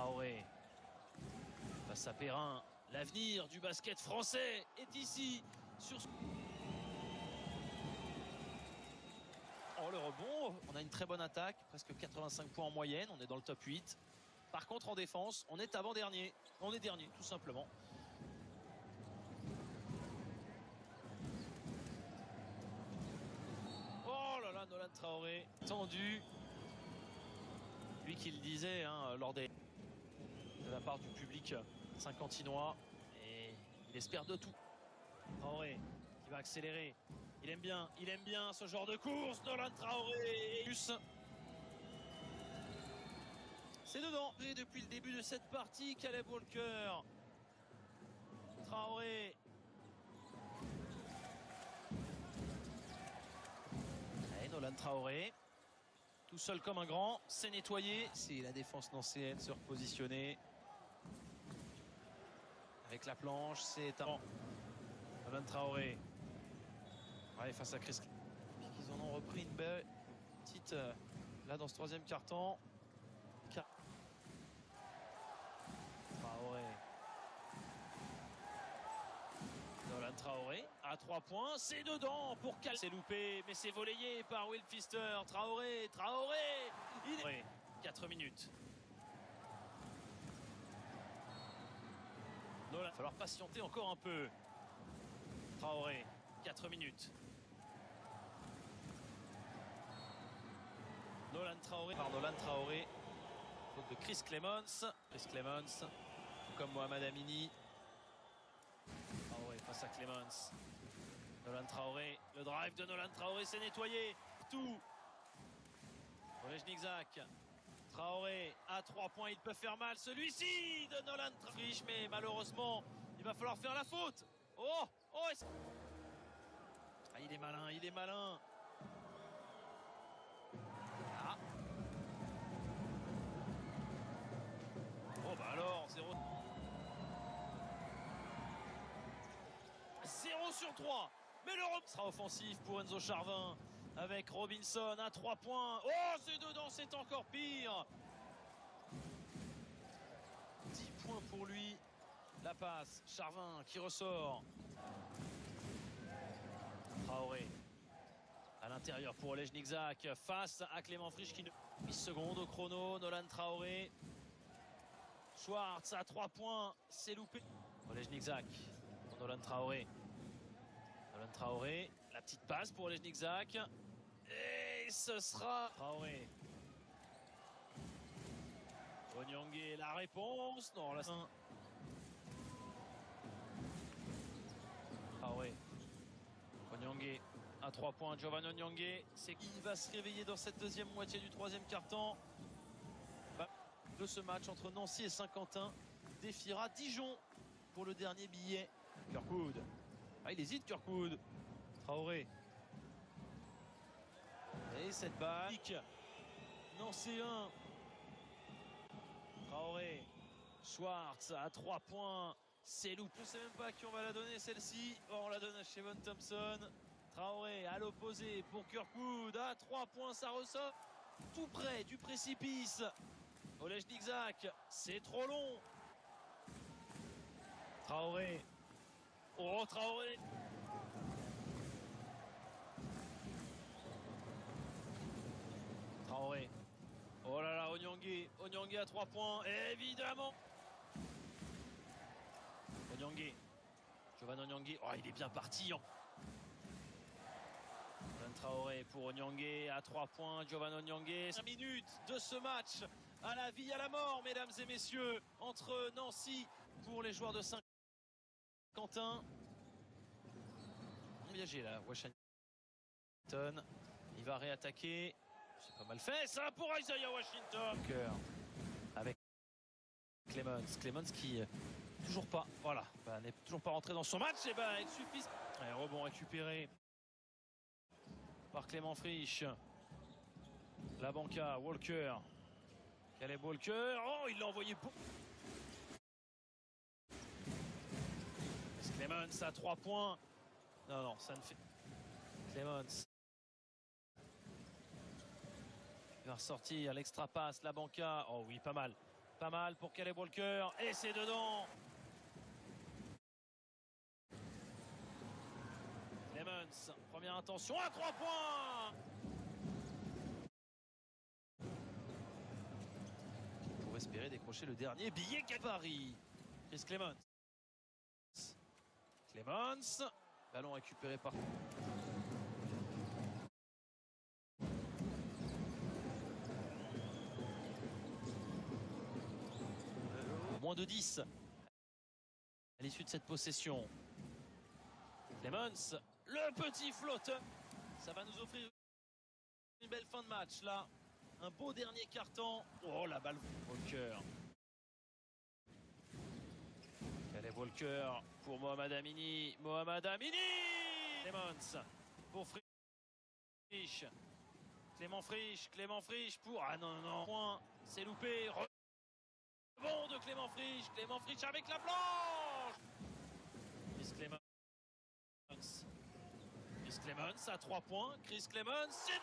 Traoré face à Perrin. L'avenir du basket français est ici. Oh, le rebond, on a une très bonne attaque, presque 85 points en moyenne, on est dans le top 8. Par contre, en défense, on est avant-dernier. On est dernier, tout simplement. Oh là là, Nolan Traoré, tendu. Lui qui le disait lors de la part du public saint-quentinois. Et il espère de tout. Traoré qui va accélérer. Il aime bien ce genre de course. Nolan Traoré. C'est dedans. Et depuis le début de cette partie, Caleb Walker. Traoré. Et Nolan Traoré. Tout seul comme un grand. C'est nettoyé. C'est la défense nancéenne se repositionner. Avec la planche, c'est un... Nolan Traoré. Ouais, face à Chris. Ils en ont repris une belle petite là dans ce troisième quart-temps. Traoré. Nolan Traoré à 3 points, c'est dedans pour Cal. C'est loupé, mais c'est volleyé par Will Pfister. Traoré, il est... 4 minutes. Nolan, il va falloir patienter encore un peu. Traoré, 4 minutes. Nolan Traoré par Nolan Traoré. Faute de Chris Clemons. Chris Clemons, comme Mohamed Amini. Traoré face à Clemons. Nolan Traoré, le drive de Nolan Traoré, c'est nettoyé. Tout. Olejnik. Traoré à 3 points, il peut faire mal. Celui-ci de Nolan Traoré, mais malheureusement, il va falloir faire la faute. Oh, il est malin. Ah. Oh bah alors, 0 sur 3. Mais le sera offensif pour Enzo Charvin avec Robinson à 3 points. Oh, c'est dedans, c'est encore pire. 10 points pour lui. La passe, Charvin qui ressort. Traoré à l'intérieur pour Olejnik face à Clément Frisch qui ne... 8 secondes au chrono. Nolan Traoré. Schwartz à 3 points, c'est loupé. Olejnik pour Nolan Traoré. Nolan Traoré, la petite passe pour Olejnik. Et ce sera Traoré. Onyangé, la réponse. Non, la... Traoré. Onyangé à 3 points. Giovanni Onyangé, c'est qui va se réveiller dans cette deuxième moitié du troisième quart-temps de ce match entre Nancy et Saint-Quentin. Défiera Dijon pour le dernier billet. Kirkwood. Ah, il hésite, Kirkwood. Traoré. Et cette balle. Nancy 1. Traoré. Schwartz à 3 points. C'est loupé. Je ne sais même pas à qui on va la donner celle-ci. Oh, on la donne à Shevon Thompson. Traoré à l'opposé pour Kirkwood. À 3 points, ça ressort. Tout près du précipice. Olejnik, c'est trop long. Traoré. Oh, Traoré. Traoré. Oh là là, Onyangé à 3 points, évidemment. Onyangé. Giovanni Onyangé. Oh, il est bien parti. Nolan Traoré pour Onyangé à 3 points. Giovanni Onyangé. 5 minutes de ce match à la vie, à la mort, mesdames et messieurs, entre Nancy pour les joueurs de Saint-Quentin. Viager là, Washington. Il va réattaquer. C'est pas mal fait ça pour Isaiah Washington. Avec Clemons qui toujours pas, voilà, n'est toujours pas rentré dans son match. Et il suffit. Et rebond récupéré par Clément Frisch. La banca, Walker. Caleb Walker. Oh, il l'a envoyé pour. Clemons à 3 points. Non, ça ne fait. Clemons. Il va ressortir l'extra passe, la banca. Oh oui, pas mal. Pas mal pour Caleb Walker. Et c'est dedans. Clemens, première intention à 3 points. Pour espérer décrocher le dernier billet qu'à Paris. Chris Clemens. Clemens. Ballon récupéré par... Moins de 10 à l'issue de cette possession. Clemens, le petit flotteur. Ça va nous offrir une belle fin de match là. Un beau dernier carton. Oh, la balle. Walker. Caleb Walker pour Mohamed Amini. Mohamed Amini. Clemens pour Frisch. Clément Frisch pour... Ah non, non, point. C'est loupé. Rebond de Clément Frisch avec la planche. Chris Clemens à 3 points. Chris Clemens, c'est